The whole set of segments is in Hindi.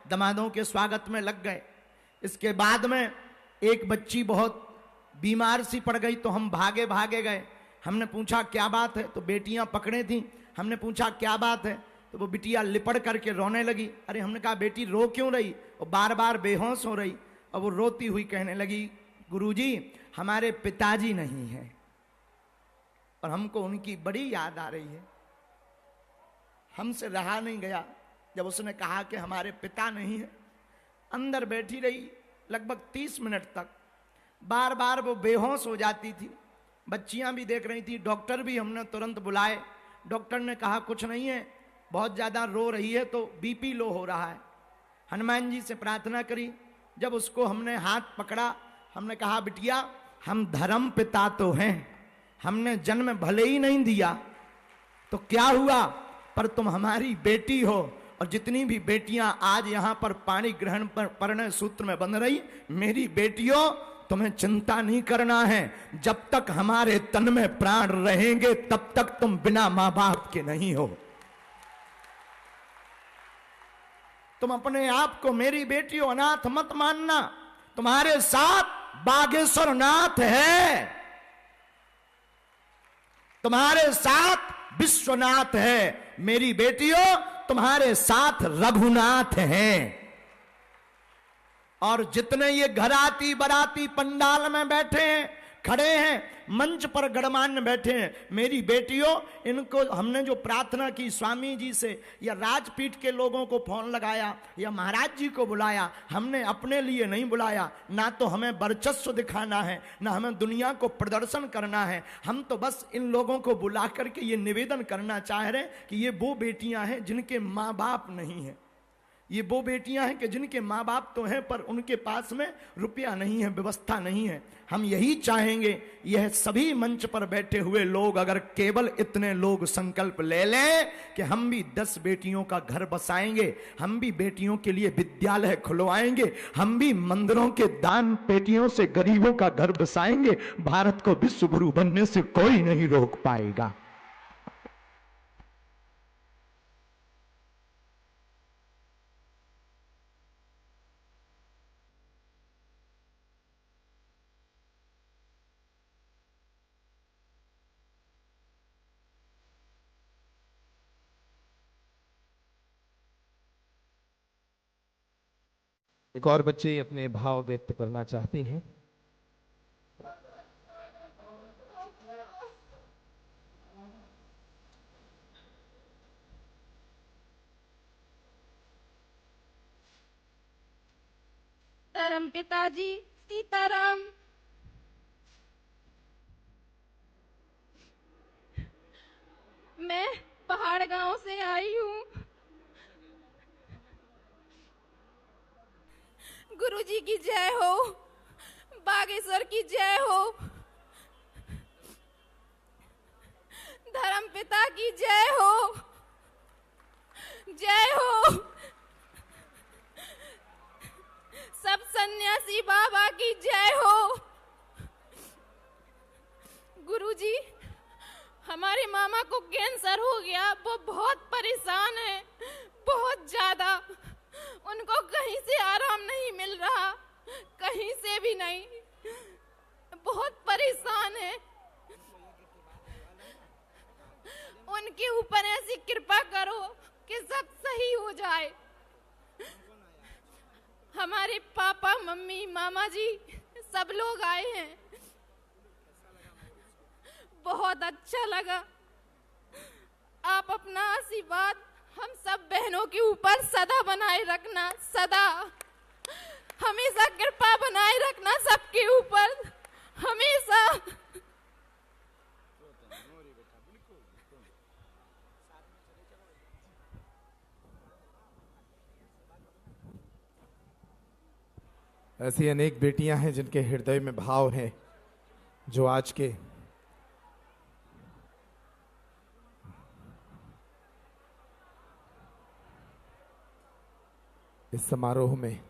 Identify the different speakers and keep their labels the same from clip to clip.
Speaker 1: दमादों के स्वागत में लग गए। इसके बाद में एक बच्ची बहुत बीमार सी पड़ गई तो हम भागे भागे गए। हमने पूछा क्या बात है, तो बेटियां पकड़े थी। हमने पूछा क्या बात है, तो वो बिटिया लिपट करके रोने लगी। अरे हमने कहा बेटी रो क्यों रही, वो बार बार बेहोश हो रही। और वो रोती हुई कहने लगी गुरुजी हमारे पिताजी नहीं है और हमको उनकी बड़ी याद आ रही है। हमसे रहा नहीं गया जब उसने कहा कि हमारे पिता नहीं है। अंदर बैठी रही लगभग 30 मिनट तक। बार बार वो बेहोश हो जाती थी। बच्चियां भी देख रही थी, डॉक्टर भी हमने तुरंत बुलाए। डॉक्टर ने कहा कुछ नहीं है, बहुत ज़्यादा रो रही है तो बीपी लो हो रहा है। हनुमान जी से प्रार्थना करी। जब उसको हमने हाथ पकड़ा, हमने कहा बिटिया हम धर्म पिता तो हैं, हमने जन्म भले ही नहीं दिया तो क्या हुआ, पर तुम हमारी बेटी हो। और जितनी भी बेटियां आज यहां पर पाणी ग्रहण पर परिणय सूत्र में बन रही, मेरी बेटियों तुम्हें चिंता नहीं करना है। जब तक हमारे तन में प्राण रहेंगे तब तक तुम बिना मां बाप के नहीं हो। तुम अपने आप को मेरी बेटियों अनाथ मत मानना। तुम्हारे साथ बागेश्वर नाथ है, तुम्हारे साथ विश्वनाथ है। मेरी बेटियों तुम्हारे साथ रघुनाथ हैं। और जितने ये घराती बराती पंडाल में बैठे हैं, खड़े हैं, मंच पर गणमान्य बैठे हैं, मेरी बेटियों इनको हमने जो प्रार्थना की स्वामी जी से या राजपीठ के लोगों को फोन लगाया या महाराज जी को बुलाया, हमने अपने लिए नहीं बुलाया। ना तो हमें वर्चस्व दिखाना है, ना हमें दुनिया को प्रदर्शन करना है। हम तो बस इन लोगों को बुला करके ये निवेदन करना चाह रहे हैं कि ये वो बेटियां हैं जिनके माँ बाप नहीं हैं। ये वो बेटियां हैं कि जिनके माँ बाप तो हैं पर उनके पास में रुपया नहीं है, व्यवस्था नहीं है। हम यही चाहेंगे, यह सभी मंच पर बैठे हुए लोग अगर केवल इतने लोग संकल्प ले लें कि हम भी 10 बेटियों का घर बसाएंगे, हम भी बेटियों के लिए विद्यालय खुलवाएंगे, हम भी मंदिरों के दान पेटियों से गरीबों का घर बसाएंगे, भारत को विश्व गुरु बनने से कोई नहीं रोक पाएगा।
Speaker 2: एक और बच्चे अपने भाव व्यक्त करना चाहते हैं।
Speaker 3: धर्म पिताजी सीताराम। मैं पहाड़ गांव से आई हूँ। गुरुजी की जय हो, बागेश्वर की जय हो, धर्म पिता की जय हो, जय हो, सब सन्यासी बाबा की जय हो। गुरुजी हमारे मामा को कैंसर हो गया, वो बहुत परेशान है, बहुत ज्यादा। उनको कहीं से आराम नहीं मिल रहा, कहीं से भी नहीं, बहुत परेशान है। उनके ऊपर ऐसी कृपा करो कि सब सही हो जाए। हमारे पापा मम्मी मामा जी सब लोग आए हैं, बहुत अच्छा लगा। आप अपना आशीर्वाद हम सब बहनों के ऊपर सदा बनाए रखना, सदा हमेशा कृपा बनाए रखना सबके ऊपर, हमेशा।
Speaker 2: ऐसी अनेक बेटियां हैं जिनके हृदय में भाव है, जो आज के इस समारोह में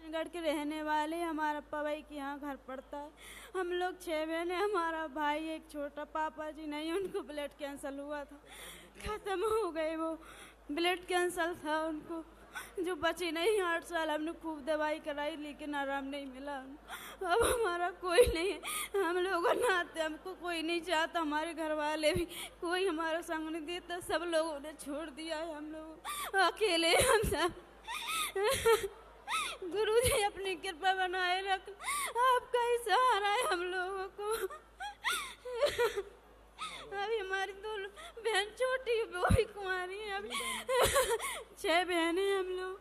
Speaker 4: गढ़ के रहने वाले। हमारा पवई के यहाँ घर पड़ता है। हम लोग 6 बहन हैं। हमारा भाई एक छोटा, पापा जी नहीं, उनको ब्लड कैंसर हुआ था, खत्म हो गए। वो ब्लड कैंसर था उनको, जो बचे नहीं। 8 साल हमने खूब दवाई कराई लेकिन आराम नहीं मिला। अब हमारा कोई नहीं है, हम लोगों नाते हमको कोई नहीं चाहता। हमारे घर वाले भी कोई हमारा संग नहीं देता, सब लोगों ने छोड़ दिया है। हम लोग अकेले हम सब। गुरु जी अपनी कृपा बनाए रख, आपका ही सहारा है हम लोगों को। अभी हमारी 2 बहन छोटी, वो भी कुंवारी है। अभी 6 बहनें हम लोग।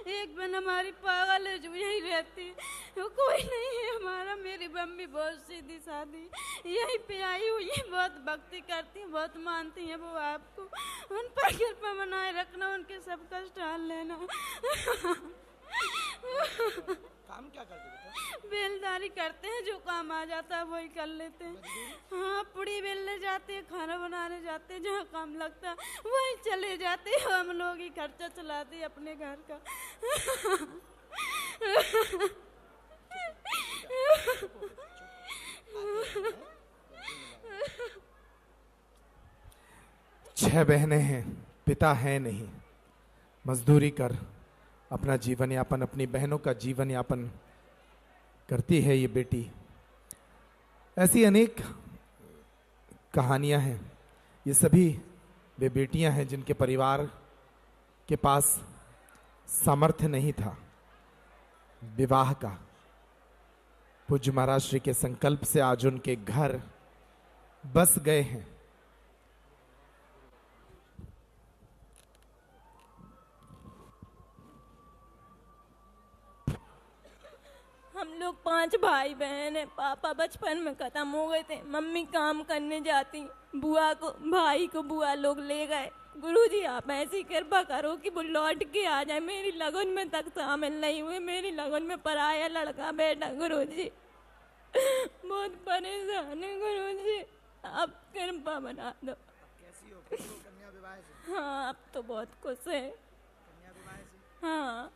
Speaker 4: एक बहन हमारी पागल है जो यहीं रहती है, वो कोई नहीं है हमारा। मेरी मम्मी बहुत सीधी सादी यहीं पे आई हुई है, बहुत भक्ति करती है, बहुत मानती है वो आपको। उन पर कृपा बनाए रखना, उनके सब कष्ट हल लेना।
Speaker 1: काम क्या करते बेटा?
Speaker 4: बेलदारी करते हैं, जो काम आ जाता है वही कर लेते हैं। हाँ, पुड़ी बेलने जाते हैं, खाना बनाने जाते हैं, जहाँ काम लगता है वहीं चले जाते हैं। हम लोग ही खर्चा चलाते हैं अपने घर का।
Speaker 2: छह बहनें हैं, पिता है नहीं, मजदूरी कर अपना जीवन यापन, अपनी बहनों का जीवन यापन करती है ये बेटी। ऐसी अनेक कहानियां हैं। ये सभी वे बेटियां हैं जिनके परिवार के पास सामर्थ्य नहीं था विवाह का। पूज्य महाराज श्री के संकल्प से आज उनके घर बस गए हैं।
Speaker 5: हम लोग 5 भाई बहन हैं। पापा बचपन में खत्म हो गए थे, मम्मी काम करने जाती, भाई को बुआ लोग ले गए। गुरुजी आप ऐसी कृपा करो कि वो लौट के आ जाए। मेरी लगन में तक शामिल नहीं हुए, मेरी लगन में पराया लड़का बेटा। गुरुजी बहुत परेशान है गुरुजी, आप कृपा बना दो।
Speaker 1: कैसी हो? कन्या विवाह से?
Speaker 5: हाँ, अब तो बहुत खुश है।
Speaker 1: कन्या विवाह से?
Speaker 5: हाँ,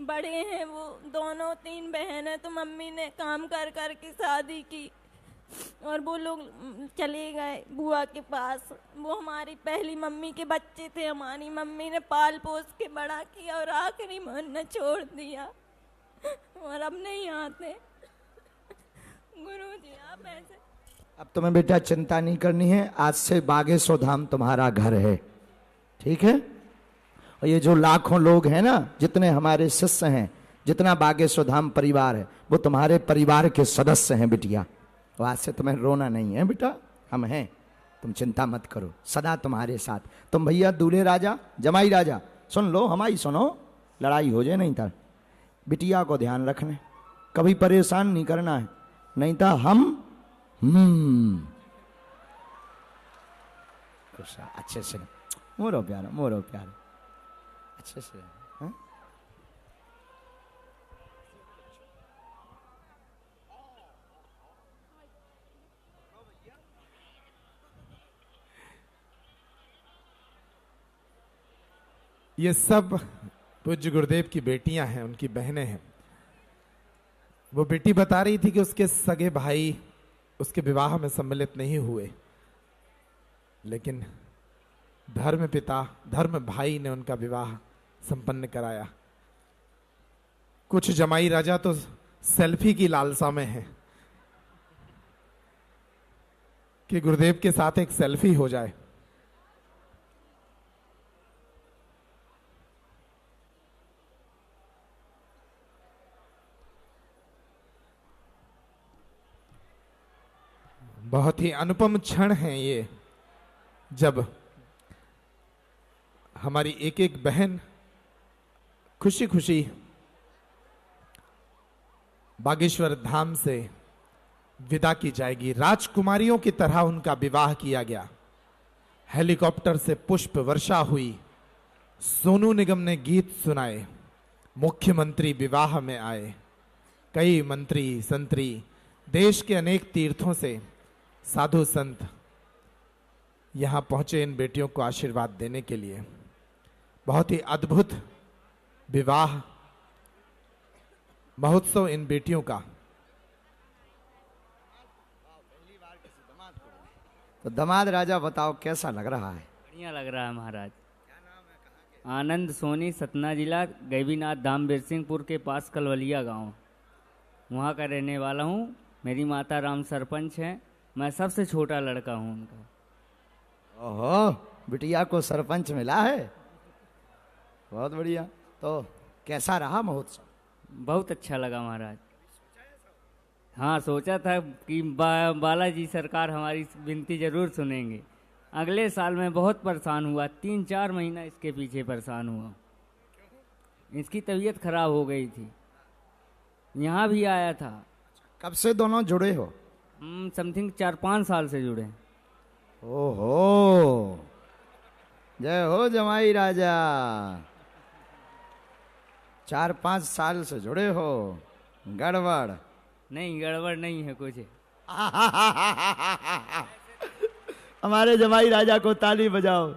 Speaker 5: बड़े हैं वो दोनों, 3 बहन है। तो मम्मी ने काम कर कर के शादी की और वो लोग चले गए बुआ के पास। वो हमारी पहली मम्मी के बच्चे थे, हमारी मम्मी ने पाल पोस के बड़ा किया और आखिरी में उन्होंने छोड़ दिया और अब नहीं आते। गुरुजी आप ऐसे।
Speaker 1: अब तुम्हें बेटा चिंता नहीं करनी है, आज से बागेश्वर धाम तुम्हारा घर है, ठीक है? और ये जो लाखों लोग हैं ना, जितने हमारे शिष्य हैं, जितना बागेश्वर धाम परिवार है, वो तुम्हारे परिवार के सदस्य हैं बिटिया। और आज से तुम्हें रोना नहीं है बेटा, हम हैं, तुम चिंता मत करो, सदा तुम्हारे साथ। तुम भैया दूल्हे राजा, जमाई राजा, सुन लो, हमारी सुनो, लड़ाई हो जाए नहीं था। बिटिया को ध्यान रखना, कभी परेशान नहीं करना है, नहीं था हम अच्छे से मोरो प्यारा, मोरो प्यारा, अच्छे से। हाँ?
Speaker 2: ये सब पूज्य गुरुदेव की बेटियां हैं, उनकी बहनें हैं। वो बेटी बता रही थी कि उसके सगे भाई उसके विवाह में सम्मिलित नहीं हुए, लेकिन धर्म पिता, धर्म भाई ने उनका विवाह संपन्न कराया। कुछ जमाई राजा तो सेल्फी की लालसा में है कि गुरुदेव के साथ एक सेल्फी हो जाए। बहुत ही अनुपम क्षण हैं ये, जब हमारी एक एक बहन खुशी खुशी बागेश्वर धाम से विदा की जाएगी। राजकुमारियों की तरह उनका विवाह किया गया। हेलीकॉप्टर से पुष्प वर्षा हुई, सोनू निगम ने गीत सुनाए, मुख्यमंत्री विवाह में आए, कई मंत्री संतरी, देश के अनेक तीर्थों से साधु संत यहां पहुंचे इन बेटियों को आशीर्वाद देने के लिए। बहुत ही अद्भुत विवाह महोत्सव इन बेटियों का।
Speaker 1: तो दामाद राजा बताओ कैसा लग रहा है?
Speaker 6: बढ़िया लग रहा है महाराज। आनंद सोनी, सतना जिला, गैबीनाथ धाम, बिरसिंहपुर के पास कलवलिया गांव, वहाँ का रहने वाला हूँ। मेरी माता राम सरपंच हैं, मैं सबसे छोटा लड़का हूँ उनका।
Speaker 1: ओहो, बिटिया को सरपंच मिला है, बहुत बढ़िया। तो कैसा रहा महोत्सव?
Speaker 6: बहुत अच्छा लगा महाराज। हाँ, सोचा था कि बालाजी सरकार हमारी विनती जरूर सुनेंगे। अगले साल मैं बहुत परेशान हुआ, 3-4 महीना इसके पीछे परेशान हुआ। इसकी तबीयत खराब हो गई थी, यहाँ भी आया था।
Speaker 1: कब से दोनों जुड़े हो?
Speaker 6: समथिंग 4-5 साल से जुड़े।
Speaker 1: ओहो, जय हो जमाई राजा। 4-5 साल से जुड़े हो, गड़बड़
Speaker 6: नहीं, गड़बड़ नहीं है कुछ।
Speaker 1: हमारे जमाई राजा को ताली बजाओ।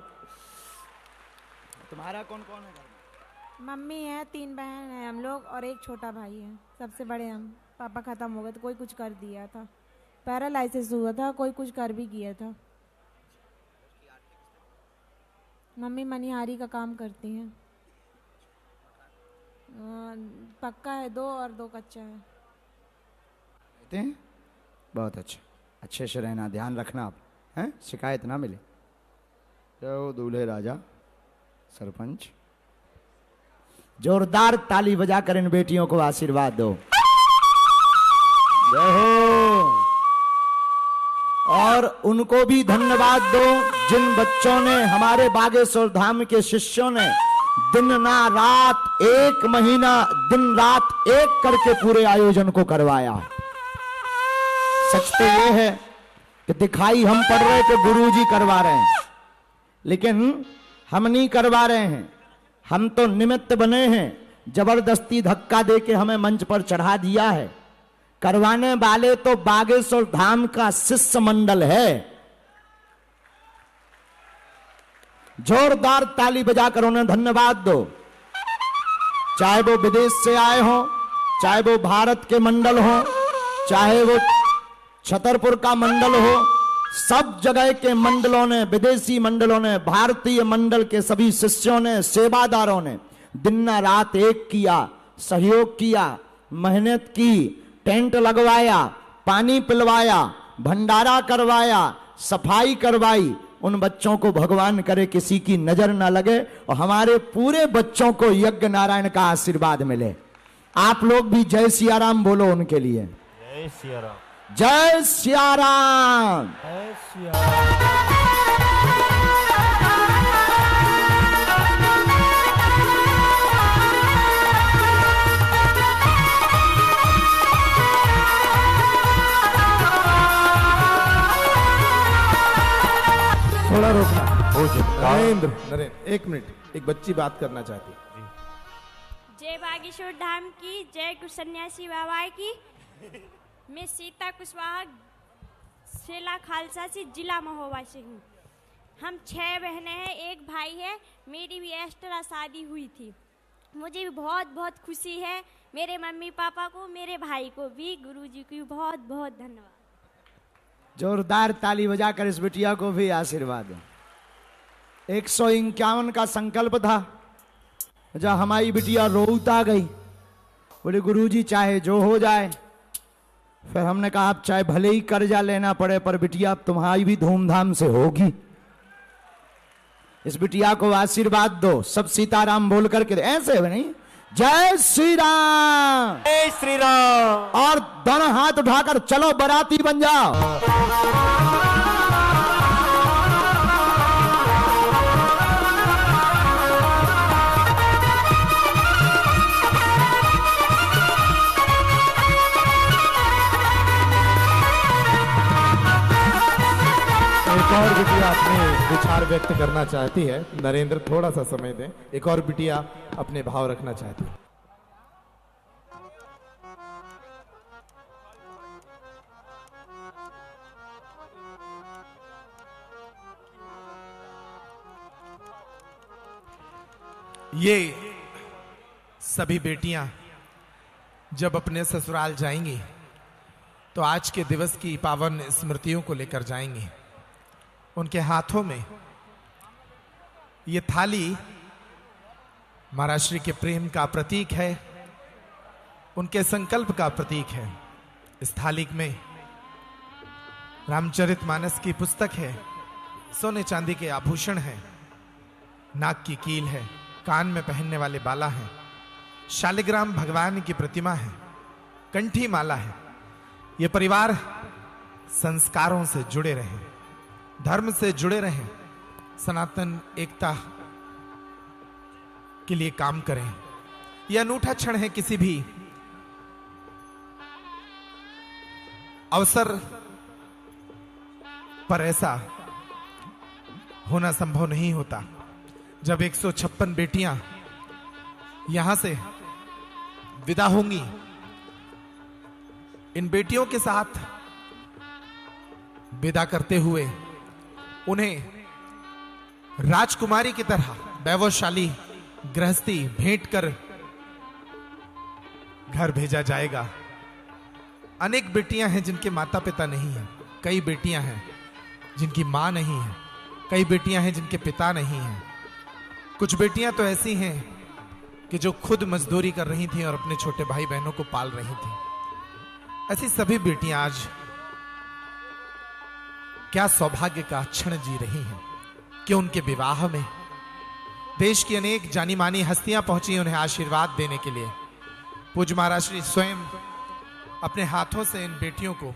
Speaker 1: तुम्हारा कौन कौन है घर में?
Speaker 7: मम्मी है, 3 बहन है हम लोग और एक छोटा भाई है। सबसे बड़े हम। पापा खत्म हो गए तो कोई कुछ कर दिया था, पैरालाइसिस हुआ था, कोई कुछ कर भी किया था। मम्मी मनिहारी का काम करती हैं। पक्का है 2 और 2 कच्चा है।
Speaker 1: कहते हैं बहुत अच्छा, अच्छे से रहना, ध्यान रखना आप, हैं, शिकायत ना मिले। जय हो दूल्हे राजा सरपंच। जोरदार ताली बजाकर इन बेटियों को आशीर्वाद दो। जय हो। और उनको भी धन्यवाद दो जिन बच्चों ने, हमारे बागेश्वर धाम के शिष्यों ने दिन ना रात, 1 महीना दिन रात एक करके पूरे आयोजन को करवाया। सच तो ये है कि दिखाई हम पड़ रहे कि गुरुजी करवा रहे हैं, लेकिन हम नहीं करवा रहे हैं, हम तो निमित्त बने हैं। जबरदस्ती धक्का दे के हमें मंच पर चढ़ा दिया है। करवाने वाले तो बागेश्वर धाम का शिष्य मंडल है। जोरदार ताली बजाकर उन्हें धन्यवाद दो। चाहे वो विदेश से आए हो, चाहे वो भारत के मंडल हो, चाहे वो छतरपुर का मंडल हो, सब जगह के मंडलों ने, विदेशी मंडलों ने, भारतीय मंडल के सभी शिष्यों ने, सेवादारों ने दिन रात एक किया, सहयोग किया, मेहनत की, टेंट लगवाया, पानी पिलवाया, भंडारा करवाया, सफाई करवाई। उन बच्चों को भगवान करे किसी की नजर ना लगे और हमारे पूरे बच्चों को यज्ञ नारायण का आशीर्वाद मिले। आप लोग भी जय सिया राम बोलो उनके लिए।
Speaker 8: जय सिया राम।
Speaker 1: जय सिया राम।
Speaker 8: जय सिया राम।
Speaker 2: थोड़ा रोकना। नरेंद्र, 1 मिनट, एक बच्ची बात करना चाहती है।
Speaker 9: जय बागेश्वर धाम की, जय कुछ सन्यासी बाबा की। मैं सीता कुशवाहा सेला खालसा से जिला महोबा से हूँ। हम 6 बहनें हैं, 1 भाई है। मेरी भी एक्स्ट्रा शादी हुई थी। मुझे भी बहुत बहुत खुशी है। मेरे मम्मी पापा को, मेरे भाई को भी, गुरुजी को बहुत बहुत धन्यवाद।
Speaker 1: जोरदार ताली बजाकर इस बिटिया को भी आशीर्वाद दो। 151 का संकल्प था, जब हमारी बिटिया रोता गई, बोले गुरुजी चाहे जो हो जाए। फिर हमने कहा आप चाहे भले ही कर्जा लेना पड़े, पर बिटिया अब तुम्हारी भी धूमधाम से होगी। इस बिटिया को आशीर्वाद दो। सब सीताराम बोल करके, ऐसे नहीं, जय श्री राम।
Speaker 8: जय श्री राम।
Speaker 1: और दोनों हाथ उठाकर चलो बाराती बन जाओ।
Speaker 2: एक और बिटिया अपने विचार व्यक्त करना चाहती है। नरेंद्र, थोड़ा सा समय दें। एक और बिटिया अपने भाव रखना चाहती है। ये सभी बेटियां जब अपने ससुराल जाएंगी तो आज के दिवस की पावन स्मृतियों को लेकर जाएंगी। उनके हाथों में ये थाली महाराज श्री के प्रेम का प्रतीक है, उनके संकल्प का प्रतीक है। इस थाली में रामचरितमानस की पुस्तक है, सोने चांदी के आभूषण हैं, नाक की कील है, कान में पहनने वाले बाला हैं, शालिग्राम भगवान की प्रतिमा है, कंठी माला है। ये परिवार संस्कारों से जुड़े रहे, धर्म से जुड़े रहे, सनातन एकता के लिए काम करें। यह अनूठा क्षण है, किसी भी अवसर पर ऐसा होना संभव नहीं होता जब 156 बेटियां यहां से विदा होंगी। इन बेटियों के साथ विदा करते हुए उन्हें राजकुमारी की तरह वैभवशाली गृहस्थी भेंट कर घर भेजा जाएगा। अनेक बेटियां हैं जिनके माता पिता नहीं हैं, कई बेटियां हैं जिनकी मां नहीं है, कई बेटियां हैं जिनके पिता नहीं हैं। कुछ बेटियां तो ऐसी हैं कि जो खुद मजदूरी कर रही थी और अपने छोटे भाई बहनों को पाल रही थी। ऐसी सभी बेटियां आज क्या सौभाग्य का क्षण जी रही हैं कि उनके विवाह में देश की अनेक जानी मानी हस्तियां पहुंची उन्हें आशीर्वाद देने के लिए। पूज्य महाराज श्री स्वयं अपने हाथों से इन बेटियों को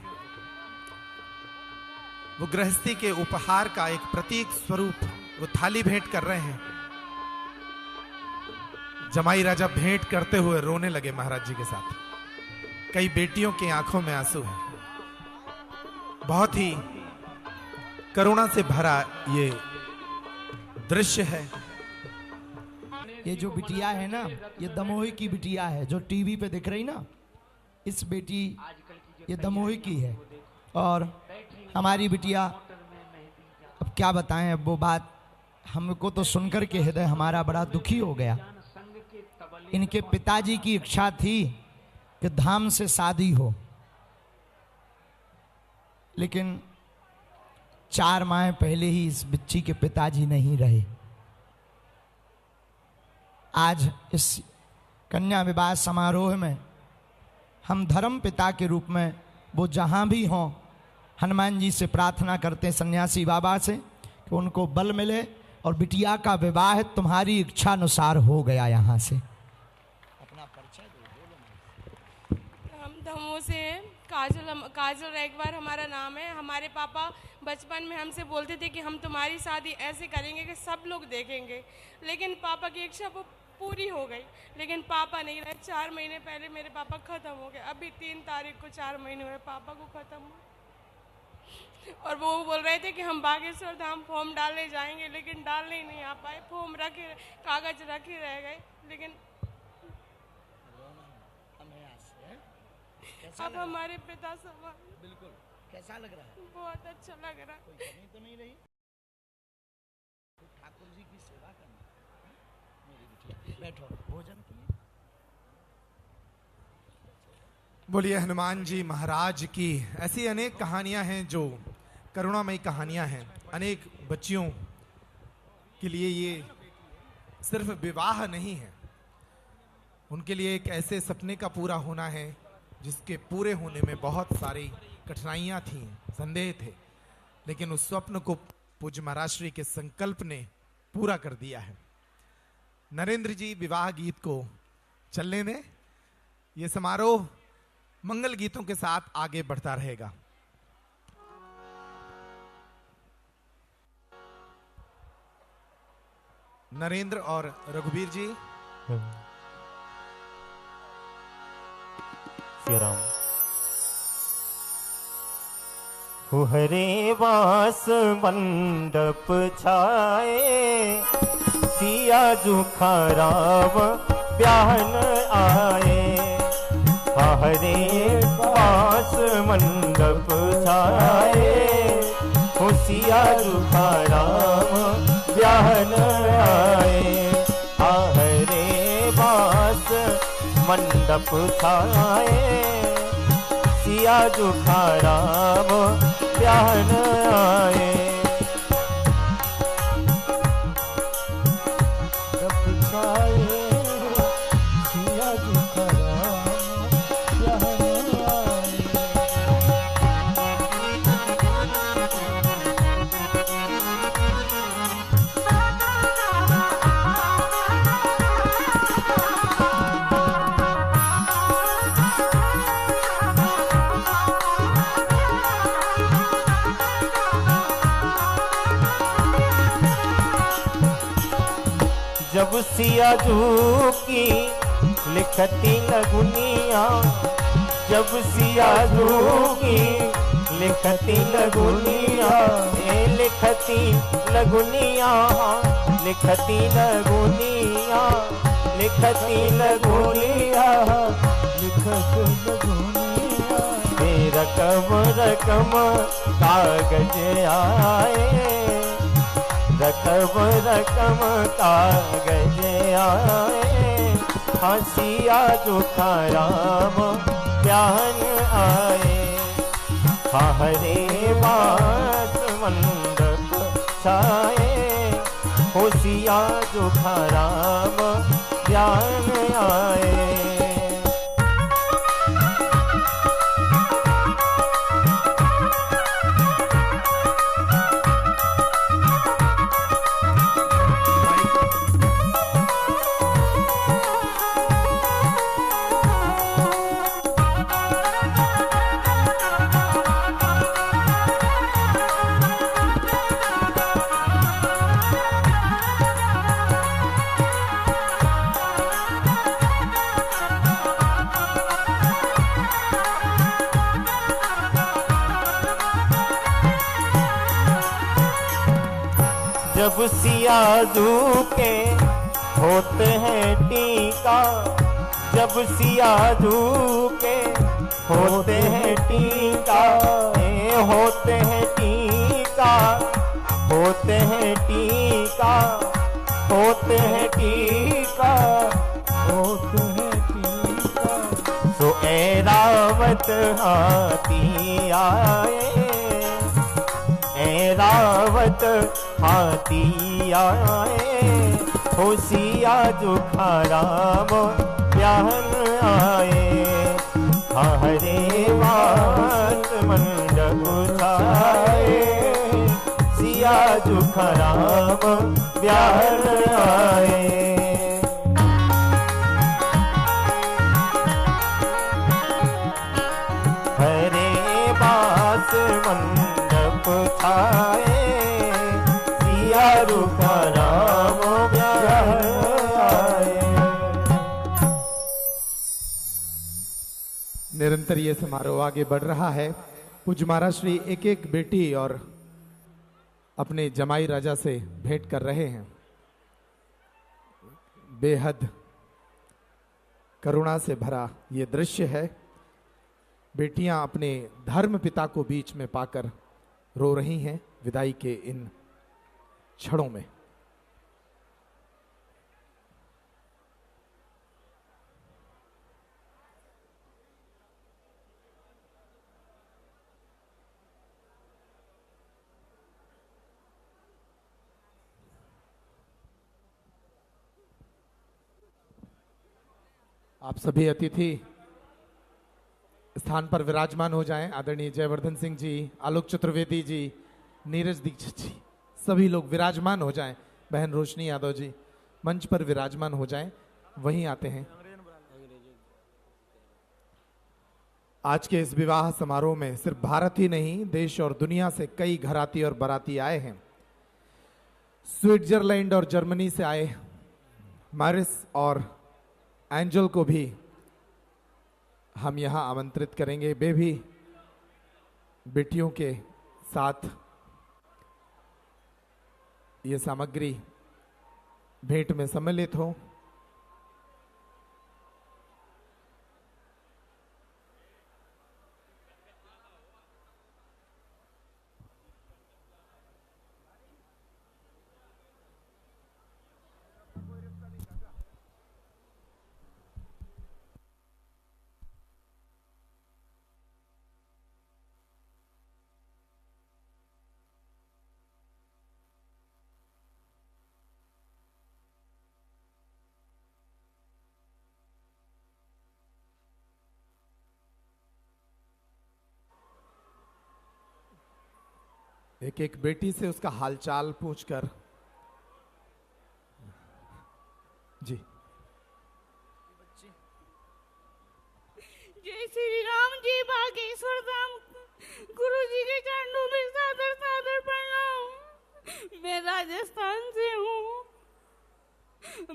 Speaker 2: वो गृहस्थी के उपहार का एक प्रतीक स्वरूप वो थाली भेंट कर रहे हैं। जमाई राजा भेंट करते हुए रोने लगे महाराज जी के साथ। कई बेटियों की आंखों में आंसू है। बहुत ही करुणा से भरा ये दृश्य है।
Speaker 1: ये जो बिटिया है ना, ये दमोही की बिटिया है जो टीवी पे दिख रही ना, इस बेटी ये दमोही की है। और हमारी बिटिया, अब क्या बताएं, अब वो बात हमको तो सुनकर के हृदय हमारा बड़ा दुखी हो गया। इनके पिताजी की इच्छा थी कि धाम से शादी हो, लेकिन 4 माह पहले ही इस बच्ची के पिताजी नहीं रहे। आज इस कन्या विवाह समारोह में हम धर्म पिता के रूप में वो जहां भी हों, हनुमान जी से प्रार्थना करते हैं, सन्यासी बाबा से, कि उनको बल मिले और बिटिया का विवाह तुम्हारी इच्छा अनुसार हो गया। यहाँ से
Speaker 10: हम दमोह से काजल रेगवार हमारा नाम है। हमारे पापा बचपन में हमसे बोलते थे कि हम तुम्हारी शादी ऐसे करेंगे कि सब लोग देखेंगे, लेकिन पापा की इच्छा वो पूरी हो गई, लेकिन पापा नहीं रहे। 4 महीने पहले मेरे पापा ख़त्म हो गए। अभी 3 तारीख को 4 महीने हुए पापा को ख़त्म हुए। और वो बोल रहे थे कि हम बागेश्वर धाम फॉर्म डालने जाएंगे, लेकिन डालने ही नहीं आ पाए। फॉर्म रखे, कागज रखे रह गए, लेकिन अब हमारे पिता सवाल।
Speaker 1: बिल्कुल। कैसा लग रहा है?
Speaker 10: बहुत अच्छा लग रहा है।
Speaker 1: कोई कमी तो नहीं रही? ठाकुर जी की सेवा करना। मेरी बिटिया बैठो, भोजन कीजिए।
Speaker 2: बोलिए हनुमान जी महाराज की। ऐसी अनेक कहानियां हैं जो करुणामयी कहानियां हैं। अनेक बच्चियों के लिए ये सिर्फ विवाह नहीं है, उनके लिए एक ऐसे सपने का पूरा होना है जिसके पूरे होने में बहुत सारी कठिनाइयां थीं, संदेह थे, लेकिन उस स्वप्न को पूज्य महाराज श्री के संकल्प ने पूरा कर दिया है। नरेंद्र जी विवाह गीत को चलने में यह समारोह मंगल गीतों के साथ आगे बढ़ता रहेगा। नरेंद्र और रघुवीर जी।
Speaker 8: श्री राम। हरे वास मंडप छाए, सिया जुखा राम ब्याहन आए। हरे वास मंडप छाए, सिया जुखा राम ब्याहन आए। मंडप छाए, सिया जुखा राम ब्याहन आए। मंडप छाए, सिया जुखा राम ब्याहन आए। जब सिया जू की लिखती लगुनिया, जब सिया जू की लिखती लगुनिया, लिखती लगुनिया, लिखती लगुनिया, लिखती लगुनिया, लिखती लगुनिया। रकम रकम कागज आए, रकम रकम कागज आए, हंसिया जुखा राम ब्याहन आए। हरे बास मंडप छाए, होशिया जुखा राम ब्याहन आए। जब सिया जू के होते हैं टीका, जब सिया जू के होते हैं टीका, होते हैं टीका, होते हैं टीका, होते हैं टीका, होते हैं टीका। सो ऐरावत हाथी आए, ऐरावत हाथी आए, होशिया जुखा राम ब्याहन आए। हरे बास मंडप छाए, सिया जुखा राम ब्याहन आए। हरे बास मंडप छाए, सिया जुखा राम ब्याहन आए।
Speaker 2: निरंतर ये समारोह आगे बढ़ रहा है। पूज्य महाराज श्री एक एक बेटी और अपने जमाई राजा से भेंट कर रहे हैं। बेहद करुणा से भरा ये दृश्य है। बेटियां अपने धर्म पिता को बीच में पाकर रो रही हैं विदाई के इन क्षणों में। आप सभी अतिथि स्थान पर विराजमान हो जाएं। आदरणीय जयवर्धन सिंह जी, आलोक चतुर्वेदी जी, नीरज दीक्षित जी, सभी लोग विराजमान हो जाएं। बहन रोशनी यादव जी मंच पर विराजमान हो जाएं। वहीं आते हैं। आज के इस विवाह समारोह में सिर्फ भारत ही नहीं, देश और दुनिया से कई घराती और बाराती आए हैं। स्विट्जरलैंड और जर्मनी से आए मारिस और एंजल को भी हम यहां आमंत्रित करेंगे। वे भी बेटियों के साथ ये सामग्री भेंट में सम्मिलित हो। एक एक बेटी से उसका हालचाल पूछकर। जी।
Speaker 4: जय श्री राम जी, बागेश्वर धाम गुरु जी के चरणों में सादर सादर प्रणाम। मैं राजस्थान से हूँ।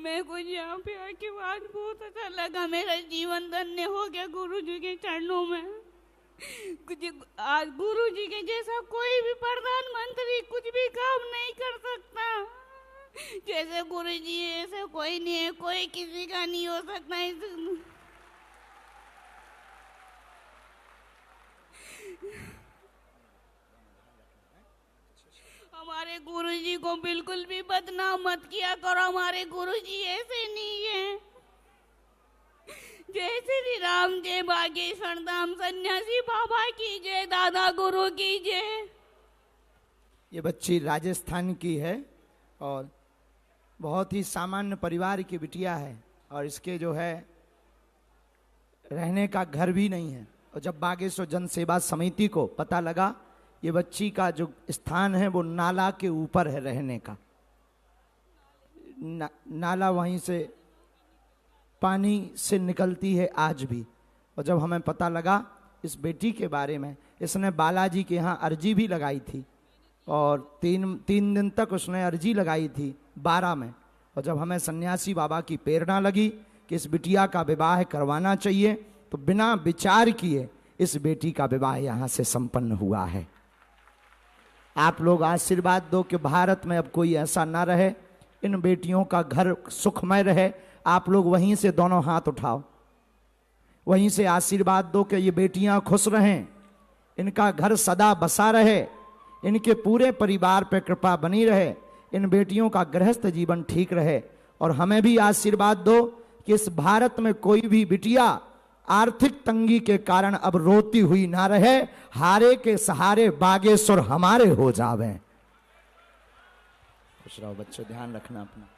Speaker 4: मैं कुछ यहाँ पे आके बाद बहुत अच्छा लगा, मेरा जीवन धन्य हो गया गुरु जी के चरणों में। कुछ आज गुरु जी के जैसा कोई भी प्रधानमंत्री कुछ भी काम नहीं कर सकता। जैसे गुरु जी ऐसे कोई नहीं है, कोई किसी का नहीं हो सकता। हमारे गुरुजी को बिल्कुल भी बदनाम मत किया करो, हमारे गुरुजी ऐसे नहीं है। जय श्री राम, जय बागेश्वर धाम सन्यासी बाबा की जय, दादा गुरु की जय।
Speaker 1: ये बच्ची राजस्थान की है और बहुत ही सामान्य परिवार की बिटिया है और इसके जो है रहने का घर भी नहीं है। और जब बागेश्वर जन सेवा समिति को पता लगा ये बच्ची का जो स्थान है वो नाला के ऊपर है रहने का, नाला वहीं से पानी से निकलती है आज भी। और जब हमें पता लगा इस बेटी के बारे में, इसने बालाजी के यहाँ अर्जी भी लगाई थी और तीन दिन तक उसने अर्जी लगाई थी 12 में। और जब हमें सन्यासी बाबा की प्रेरणा लगी कि इस बिटिया का विवाह करवाना चाहिए तो बिना विचार किए इस बेटी का विवाह यहाँ से संपन्न हुआ है। आप लोग आशीर्वाद दो कि भारत में अब कोई ऐसा ना रहे, इन बेटियों का घर सुखमय रहे। आप लोग वहीं से दोनों हाथ उठाओ, वहीं से आशीर्वाद दो कि ये बेटियां खुश रहें, इनका घर सदा बसा रहे, इनके पूरे परिवार पर कृपा बनी रहे, इन बेटियों का गृहस्थ जीवन ठीक रहे। और हमें भी आशीर्वाद दो कि इस भारत में कोई भी बिटिया आर्थिक तंगी के कारण अब रोती हुई ना रहे, हारे के सहारे बागेश्वर हमारे हो जावे। खुश रहो बच्चों, ध्यान रखना अपना।